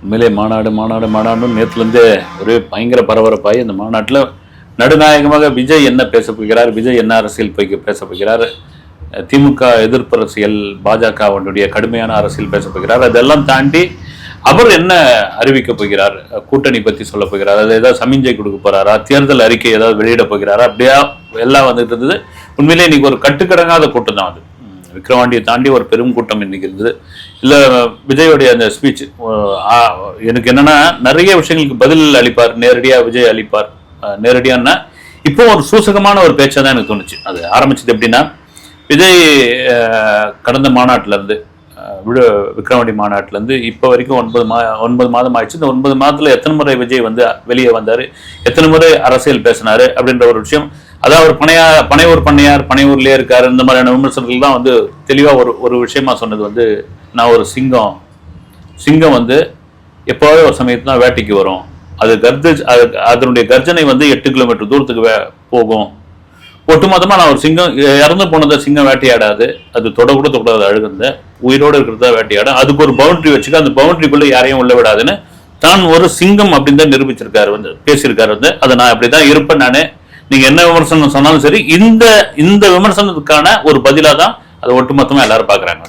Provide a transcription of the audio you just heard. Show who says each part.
Speaker 1: உண்மையிலே மாநாடுன்னு நேற்றுலேருந்தே ஒரு பயங்கர பரபரப்பாகி அந்த மாநாட்டில் நடுநாயகமாக விஜய் என்ன பேச போகிறார், விஜய் என்ன அரசியல் பேச போகிறார், திமுக எதிர்ப்பு அரசியல், பாஜகவுடைய கடுமையான அரசியல் பேச போகிறார், அதெல்லாம் தாண்டி அவர் என்ன அறிவிக்க போகிறார், கூட்டணி பற்றி சொல்ல போகிறார், அது ஏதாவது சமிஞ்சை கொடுக்க போறாரா, தேர்தல் அறிக்கை ஏதாவது வெளியிட போகிறாரா, அப்படியா எல்லாம் வந்துட்டு இருந்தது. உண்மையிலே இன்னைக்கு ஒரு கட்டுக்கடங்காத கூட்டம் தான் அது. விக்கிரவாண்டியை தாண்டி ஒரு பெரும் கூட்டம் இன்னைக்கு இருந்தது. இல்லை விஜயோடைய அந்த ஸ்பீச் எனக்கு என்னன்னா நிறைய விஷயங்களுக்கு பதில் அளிப்பார், நேரடியாக விஜய் அளிப்பார். நேரடியான்னா இப்போ ஒரு சூசகமான ஒரு பேச்சா தான் எனக்கு தோணுச்சு. அது ஆரம்பிச்சது எப்படின்னா, விஜய் கடந்த மாநாட்டில இருந்து விக்கிரவாண்டி மாநாட்டில இருந்து இப்போ வரைக்கும் 9 மாதம் ஆயிடுச்சு. இந்த 9 மாதத்துல எத்தனை முறை விஜய் வந்து வெளியே வந்தாரு, எத்தனை முறை அரசியல் பேசினாரு அப்படின்ற ஒரு விஷயம். அதாவது பனையூர் பண்ணையார் பனையூர்லயே இருக்காரு, இந்த மாதிரியான விமர்சனங்கள் தான் வந்து தெளிவா ஒரு விஷயமா சொன்னது வந்து, நான் ஒரு சிங்கம் வந்து எப்போவே ஒரு சமயத்துல தான் வேட்டைக்கு வரும், அது அதனுடைய கர்ஜனை வந்து 8 கிலோமீட்டர் தூரத்துக்கு போகும். ஒட்டுமொத்தமா நான் ஒரு சிங்கம் இறந்து போனதை சிங்கம் வேட்டையாடாது, அது கூட தொடக்கூடாது, அழுகுந்த உயிரோடு இருக்கிறதா வேட்டையாடும், அதுக்கு ஒரு பவுண்டரி வச்சுக்க, அந்த பவுண்டரிக்குள்ள யாரையும் உள்ள விடாதுன்னு தான் ஒரு சிங்கம் அப்படின்னு தான் நிரூபிச்சிருக்காரு, வந்து பேசியிருக்காரு. வந்து அதை நான் அப்படிதான் இருப்பேன் நானு, நீங்க என்ன விமர்சனம் சொன்னாலும் சரி, இந்த விமர்சனத்துக்கான ஒரு பதிலா தான் அதை ஒட்டுமொத்தமா எல்லாரும் பாக்குறாங்க.